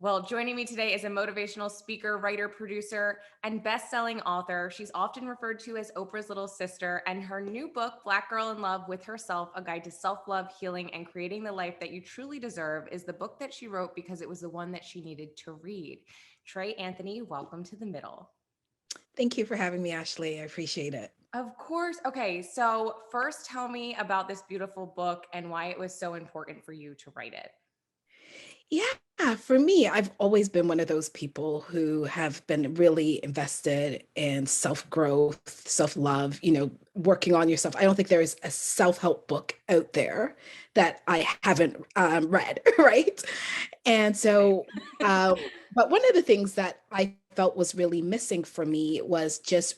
Well, joining me today is a motivational speaker, writer, producer, and best-selling author. She's often referred to as Oprah's little sister, and her new book, Black Girl in Love with Herself: A Guide to Self-Love, Healing, and Creating the Life That You Truly Deserve, is the book that she wrote because it was the one that she needed to read. Trey Anthony, welcome to the middle. Thank you for having me, Ashley. I appreciate it. Of course. Okay, so first tell me about this beautiful book and why it was so important for you to write it. Yeah, for me, I've always been one of those people who have been really invested in self-growth, self-love, working on yourself. I don't think there is a self-help book out there that I haven't read, right? And Same. so, but one of the things that I felt was really missing for me was just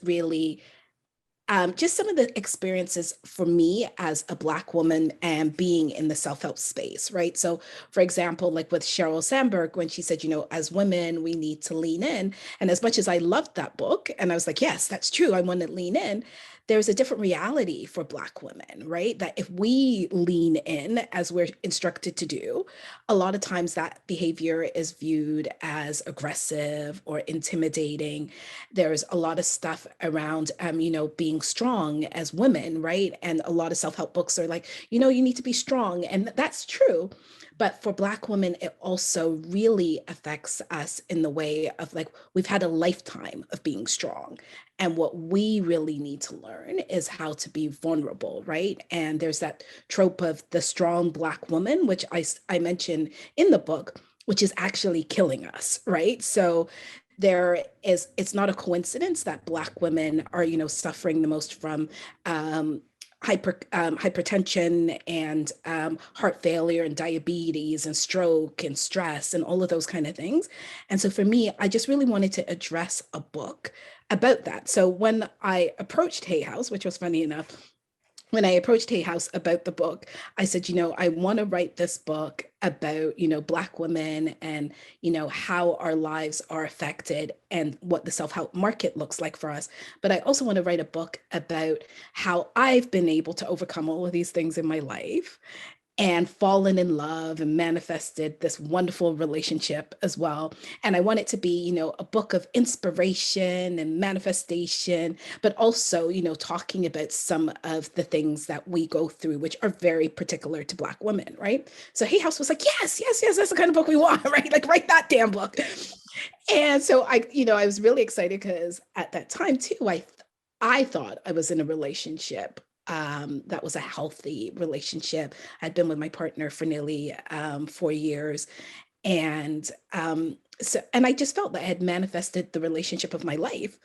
some of the experiences for me as a Black woman and being in the self-help space, right? So, for example, like with Sheryl Sandberg, when she said, as women, we need to lean in. And as much as I loved that book, and I was like, yes, that's true, I want to lean in, there's a different reality for Black women, right? That if we lean in as we're instructed to do, a lot of times that behavior is viewed as aggressive or intimidating. There's a lot of stuff around, being strong as women, right? And a lot of self-help books are like, you need to be strong. And that's true. But for Black women, it also really affects us in the way of like, we've had a lifetime of being strong. And what we really need to learn is how to be vulnerable, right? And there's that trope of the strong Black woman, which I mentioned in the book, which is actually killing us, right? So it's not a coincidence that Black women are, suffering the most from hypertension and heart failure and diabetes and stroke and stress and all of those kind of things. And so for me, I just really wanted to address a book about that. So when I approached Hay House, which was funny enough, when I approached Hay House about the book, I said, I want to write this book about, Black women and, how our lives are affected and what the self-help market looks like for us. But I also want to write a book about how I've been able to overcome all of these things in my life and fallen in love and manifested this wonderful relationship as well. And I want it to be, a book of inspiration and manifestation, but also, talking about some of the things that we go through, which are very particular to Black women, right? So Hay House was like, yes, yes, yes, that's the kind of book we want, right? Like write that damn book. And so I was really excited because at that time too, I thought I was in a relationship that was a healthy relationship. I'd been with my partner for nearly 4 years. And I just felt that I had manifested the relationship of my life.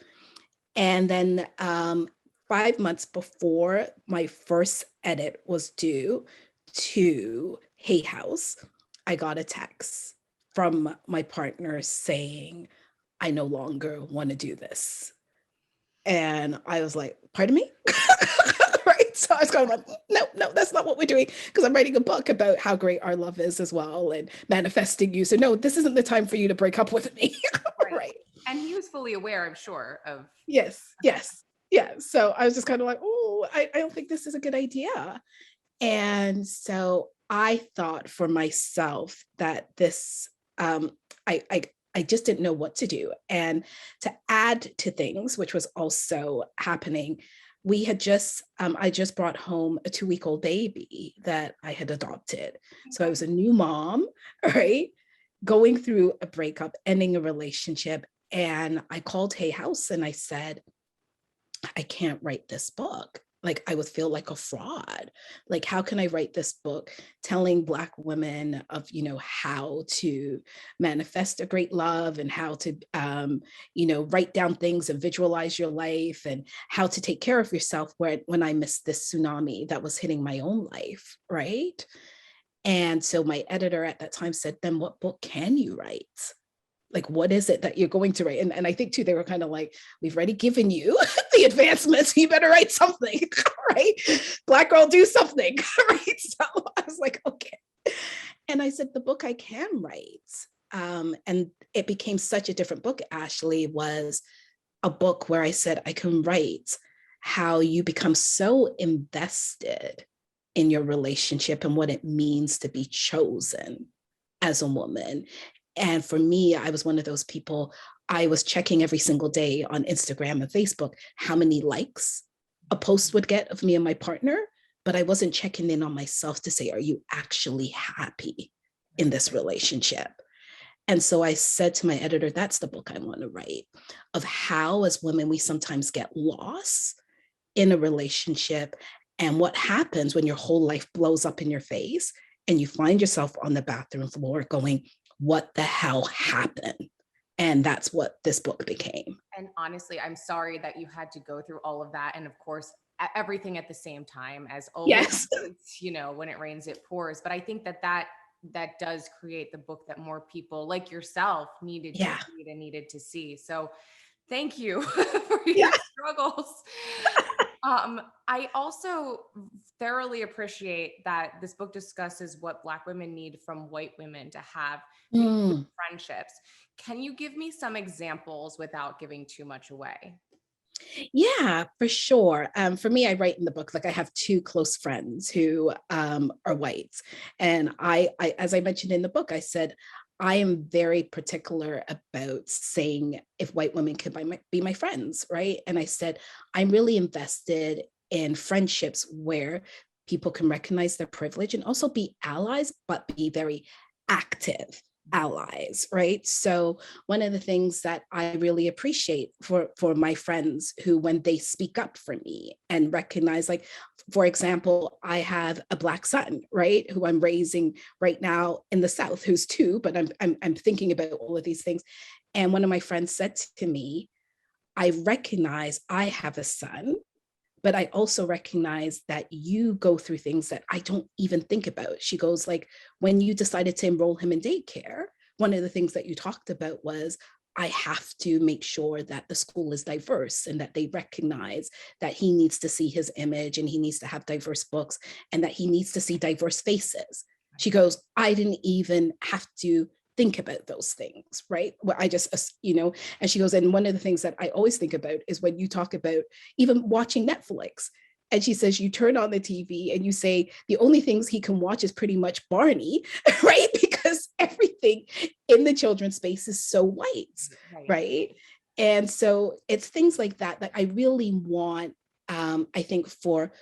And then 5 months before my first edit was due to Hay House, I got a text from my partner saying, I no longer want to do this. And I was like, pardon me? Right. So I was kind of like, no, no, that's not what we're doing. Because I'm writing a book about how great our love is as well and manifesting you. So no, this isn't the time for you to break up with me. Right. Right. And he was fully aware, I'm sure, of. Yes. Okay. Yes. Yeah. So I was just kind of like, oh, I don't think this is a good idea. And so I thought for myself that this, I, I, I just didn't know what to do. And to add to things, which was also happening, I just brought home a 2-week-old baby that I had adopted. So I was a new mom, right? Going through a breakup, ending a relationship. And I called Hay House and I said, I can't write this book. Like I would feel like a fraud. Like, how can I write this book telling Black women of, how to manifest a great love and how to, write down things and visualize your life and how to take care of yourself when I missed this tsunami that was hitting my own life, right? And so my editor at that time said, then what book can you write? Like, what is it that you're going to write? And I think too, they were kind of like, we've already given you the advancements. You better write something, right? Black girl, do something, right? So I was like, okay. And I said, the book I can write. And it became such a different book, Ashley, was a book where I said, I can write how you become so invested in your relationship and what it means to be chosen as a woman And for me, I was one of those people, I was checking every single day on Instagram and Facebook how many likes a post would get of me and my partner, but I wasn't checking in on myself to say, are you actually happy in this relationship? And so I said to my editor, that's the book I want to write, of how, as women, we sometimes get lost in a relationship and what happens when your whole life blows up in your face and you find yourself on the bathroom floor going, what the hell happened? And that's what this book became. And honestly, I'm sorry that you had to go through all of that. And of course, everything at the same time, as always, Yes. when it rains, it pours. But I think that does create the book that more people like yourself needed to Yeah. read and needed to see. So thank you for Yeah. your struggles. I also thoroughly appreciate that this book discusses what Black women need from white women to have meaningful Mm. friendships. Can you give me some examples without giving too much away? Yeah, for sure. For me, I write in the book, like I have two close friends who are whites. And as I mentioned in the book, I said, I am very particular about saying if white women could be my friends, right? And I said, I'm really invested in friendships where people can recognize their privilege and also be allies, but be very active allies, right? So one of the things that I really appreciate for my friends who, when they speak up for me and recognize, like, for example, I have a Black son, right, who I'm raising right now in the South, who's two, but I'm thinking about all of these things. And one of my friends said to me, I recognize I have a son, but I also recognize that you go through things that I don't even think about. She goes, like, when you decided to enroll him in daycare, one of the things that you talked about was, I have to make sure that the school is diverse and that they recognize that he needs to see his image and he needs to have diverse books and that he needs to see diverse faces. She goes, I didn't even have to think about those things, right? Where I just, and she goes, and one of the things that I always think about is when you talk about even watching Netflix. And she says, you turn on the TV and you say, the only things he can watch is pretty much Barney, right? Because everything in the children's space is so white, right? And so it's things like that that I really want, I think, for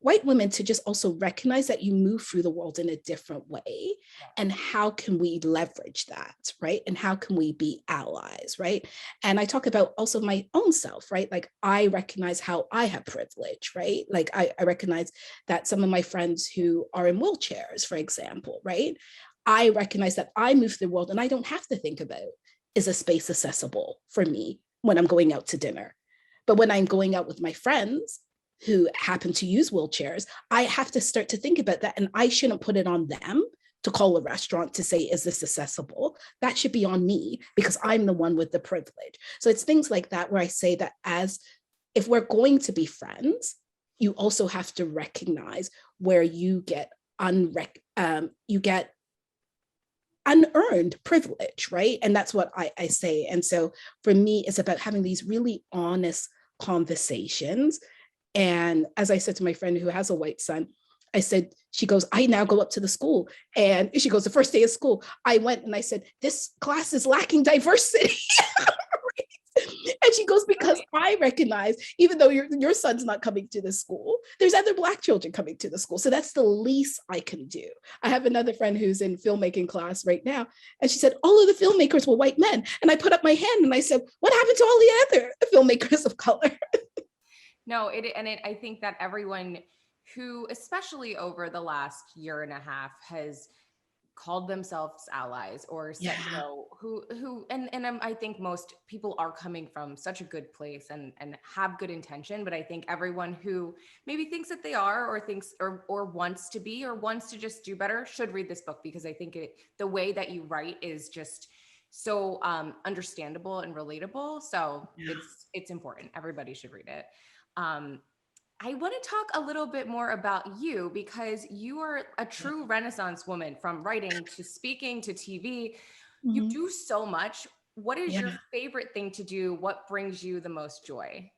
white women to just also recognize that you move through the world in a different way. And how can we leverage that, right? And how can we be allies, right? And I talk about also my own self, right? Like, I recognize how I have privilege, right? Like, I recognize that some of my friends who are in wheelchairs, for example, right? I recognize that I move through the world and I don't have to think about, is a space accessible for me when I'm going out to dinner? But when I'm going out with my friends who happen to use wheelchairs, I have to start to think about that. And I shouldn't put it on them to call a restaurant to say, is this accessible? That should be on me because I'm the one with the privilege. So it's things like that where I say that, as if we're going to be friends, you also have to recognize where you get you get unearned privilege, right? And that's what I say. And so for me, it's about having these really honest conversations. And as I said to my friend who has a white son, I said, she goes, I now go up to the school. And she goes, the first day of school, I went and I said, this class is lacking diversity. And she goes, because I recognize, even though your son's not coming to the school, there's other Black children coming to the school. So that's the least I can do. I have another friend who's in filmmaking class right now. And she said, all of the filmmakers were white men. And I put up my hand and I said, what happened to all the other filmmakers of color? No, I think that everyone who, especially over the last year and a half, has called themselves allies or said, I think most people are coming from such a good place and have good intention. But I think everyone who maybe thinks that they are, or thinks, or wants to be, or wants to just do better, should read this book, because I think the way that you write is just so understandable and relatable. So it's important. Everybody should read it. I want to talk a little bit more about you, because you are a true Renaissance woman, from writing to speaking to TV. You do so much. What is your favorite thing to do? What brings you the most joy?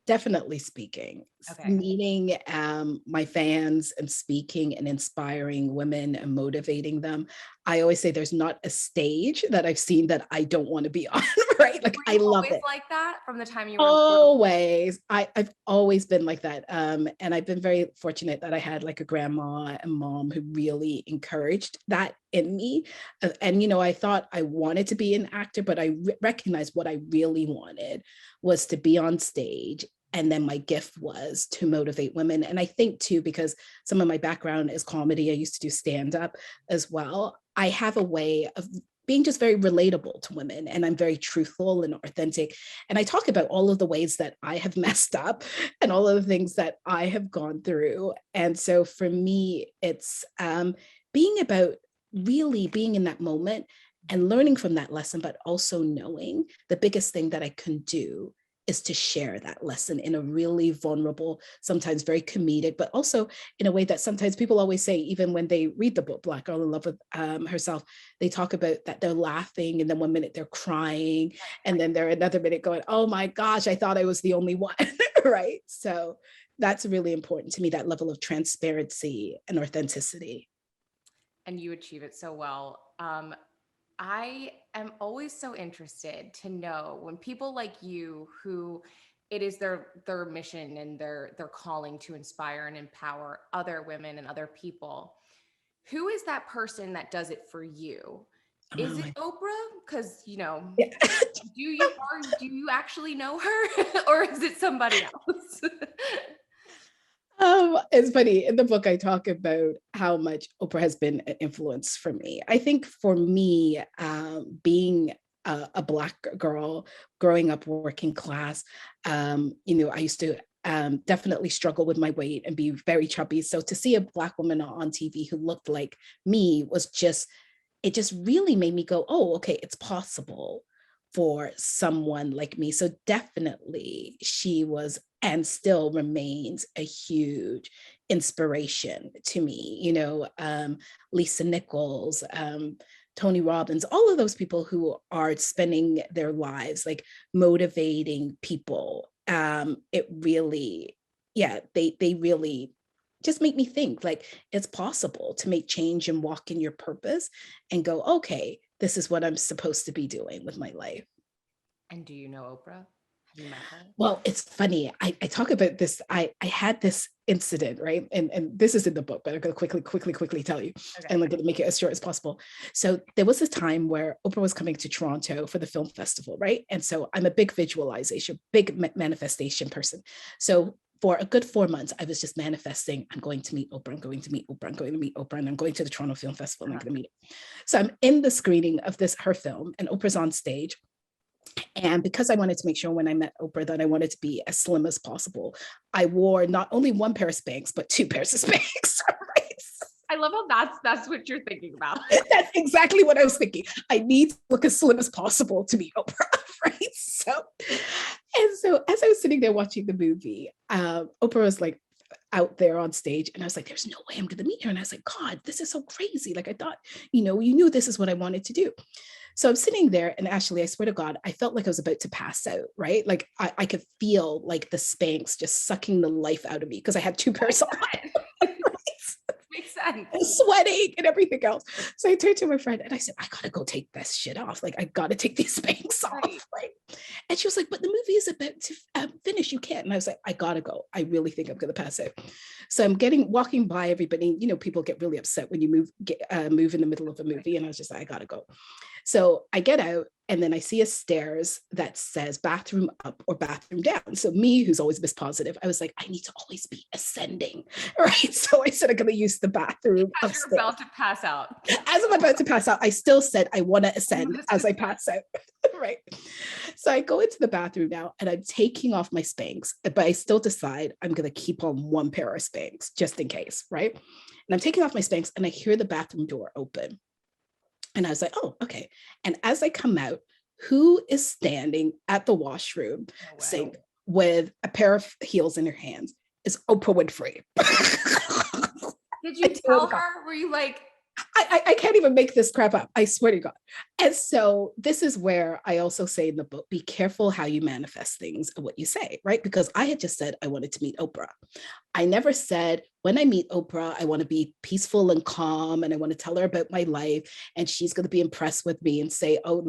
Definitely speaking. Okay. Meeting my fans and speaking and inspiring women and motivating them. I always say there's not a stage that I've seen that I don't want to be on, right? Like, Were I you love always it. like that from the time you were little? Always. I've always been like that. And I've been very fortunate that I had like a grandma and mom who really encouraged that in me. And, I thought I wanted to be an actor, but I recognized what I really wanted was to be on stage. And then my gift was to motivate women. And I think too, because some of my background is comedy, I used to do stand up as well. I have a way of being just very relatable to women, and I'm very truthful and authentic, and I talk about all of the ways that I have messed up and all of the things that I have gone through. And so for me, it's being about really being in that moment and learning from that lesson, but also knowing the biggest thing that I can do is to share that lesson in a really vulnerable, sometimes very comedic, but also in a way that sometimes people always say, even when they read the book Black Girl in Love with Herself, they talk about that they're laughing and then one minute they're crying and then they're another minute going, oh my gosh, I thought I was the only one. Right? So that's really important to me, that level of transparency and authenticity. And you achieve it so well. I am always so interested to know when people like you, who it is their mission and their calling to inspire and empower other women and other people, who is that person that does it for you? Is Oh, it Oprah? Because yeah. do you actually know her, or is it somebody else? It's funny. In the book, I talk about how much Oprah has been an influence for me. I think for me, being a Black girl, growing up working class, I used to definitely struggle with my weight and be very chubby. So to see a Black woman on TV who looked like me was just, it just really made me go, oh, okay, it's possible for someone like me. So definitely she was and still remains a huge inspiration to me. Lisa Nichols, Tony Robbins, all of those people who are spending their lives like motivating people. It really, yeah, they really just make me think like it's possible to make change and walk in your purpose and go, okay, this is what I'm supposed to be doing with my life. And do you know Oprah? Have you met her? Well, it's funny. I talk about this. I had this incident, right? And this is in the book, but I'm going to quickly tell you, Okay. and I'm going to make it as short as possible. So there was a time where Oprah was coming to Toronto for the film festival, right? And so I'm a big visualization, big manifestation person. So for a good 4 months, I was just manifesting. I'm going to meet Oprah. I'm going to meet Oprah. I'm going to meet Oprah. And I'm going to the Toronto Film Festival and I'm going to meet her. So I'm in the screening of her film, and Oprah's on stage. And because I wanted to make sure when I met Oprah that I wanted to be as slim as possible, I wore not only one pair of Spanx, but two pairs of Spanx. Right? I love how that's what you're thinking about. That's exactly what I was thinking. I need to look as slim as possible to meet Oprah. Right. So as I was sitting there watching the movie, Oprah was like out there on stage, and I was like, there's no way I'm going to meet her. And I was like, God, this is so crazy. Like I thought, you knew this is what I wanted to do. So I'm sitting there, and actually, I swear to God, I felt like I was about to pass out, right? Like I could feel like the Spanx just sucking the life out of me because I had two pairs on. Makes sense. Sweating and everything else. So I turned to my friend and I said, I gotta go take this shit off. Like I gotta take these Spanx off. Right. And she was like, but the movie is about to finish. You can't. And I was like, I gotta go. I really think I'm gonna pass out. So I'm walking by everybody. People get really upset when you move in the middle of a movie. And I was just like, I gotta go. So I get out, and then I see a stairs that says bathroom up or bathroom down. So me, who's always Miss Positive, I was like, I need to always be ascending, right? So I said I'm going to use the bathroom As upstairs. you're about to pass out. As I'm about to pass out, I still said I want to ascend as I pass out, right? So I go into the bathroom now, and I'm taking off my Spanx, but I still decide I'm going to keep on one pair of Spanx just in case, right? And I'm taking off my Spanx, and I hear the bathroom door open. And I was like, oh, okay. And as I come out, who is standing at the washroom sink with a pair of heels in her hands? Is Oprah Winfrey. Did you tell her? Were you like, I can't even make this crap up. I swear to God. And so this is where I also say in the book, be careful how you manifest things and what you say, right? Because I had just said I wanted to meet Oprah. I never said when I meet Oprah, I want to be peaceful and calm and I want to tell her about my life and she's going to be impressed with me and say, oh,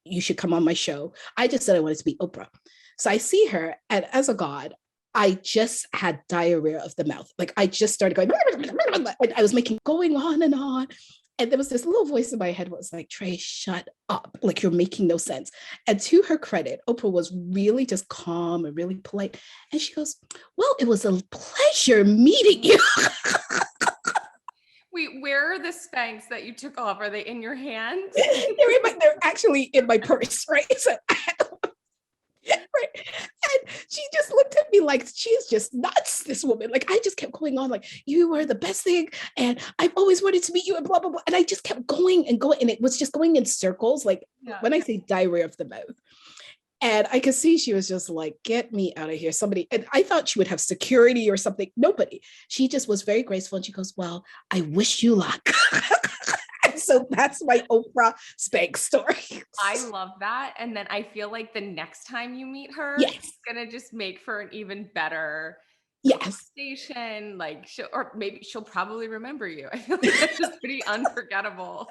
you should come on my show. I just said I wanted to meet Oprah. So I see her, and as a God, I just had diarrhea of the mouth. Like I just started going, I was making going on and on. And there was this little voice in my head that was like, Trey, shut up. Like you're making no sense. And to her credit, Oprah was really just calm and really polite. And she goes, well, it was a pleasure meeting you. Wait, where are the Spanx that you took off? Are they in your hand? They're actually in my purse, right? So right. And she just looked at me like she's just nuts, this woman. Like I just kept going on, like, you were the best thing. And I've always wanted to meet you and blah, blah, blah. And I just kept going and going. And it was just going in circles. Like when I say diarrhea of the mouth. And I could see she was just like, get me out of here. Somebody, and I thought she would have security or something. Nobody. She just was very graceful. And she goes, well, I wish you luck. So that's my Oprah Spanx story. I love that. And then I feel like the next time you meet her, yes, it's going to just make for an even better yes, conversation. Like or maybe she'll probably remember you. I feel like that's just pretty unforgettable.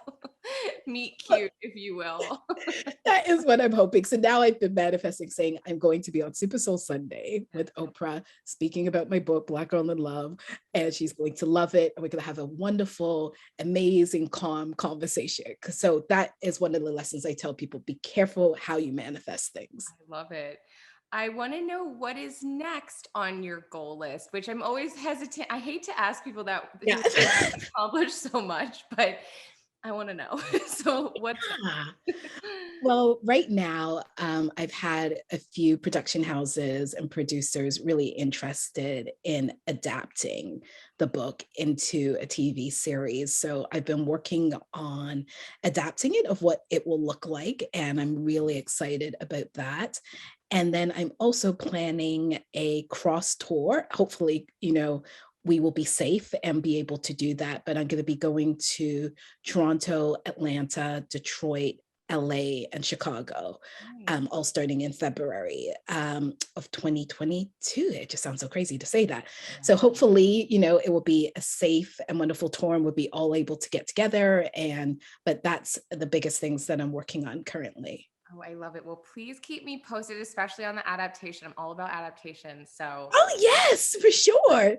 Meet cute, if you will. that is what I'm hoping. So now I've been manifesting saying I'm going to be on Super Soul Sunday with Oprah speaking about my book, Black Girl in Love, and she's going to love it. And we're going to have a wonderful, amazing, calm conversation. So that is one of the lessons I tell people, be careful how you manifest things. I love it. I want to know what is next on your goal list, which I'm always hesitant. I hate to ask people that Yeah. accomplish so much, but I want to know. So what's well, right now, I've had a few production houses and producers really interested in adapting the book into a TV series. So I've been working on adapting it of what it will look like. And I'm really excited about that. And then I'm also planning a cross tour. Hopefully, we will be safe and be able to do that. But I'm going to be going to Toronto, Atlanta, Detroit, LA, and Chicago, all starting in February of 2022. It just sounds so crazy to say that. So hopefully, it will be a safe and wonderful tour and we'll be all able to get together. But that's the biggest things that I'm working on currently. Oh, I love it. Well, please keep me posted, especially on the adaptation. I'm all about adaptation. So, oh, yes, for sure.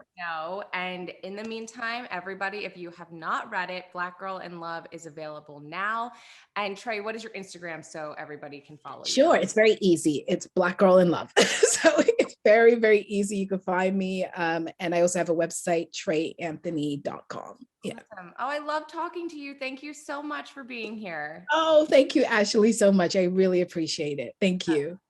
And in the meantime, everybody, if you have not read it, Black Girl in Love is available now. And Trey, what is your Instagram so everybody can follow you? Sure. It's very easy. It's Black Girl in Love. So it's very, very easy. You can find me. And I also have a website, treyanthony.com. Yeah. Awesome. Oh, I love talking to you. Thank you so much for being here. Oh, thank you, Ashley, so much. I really appreciate it. Thank you.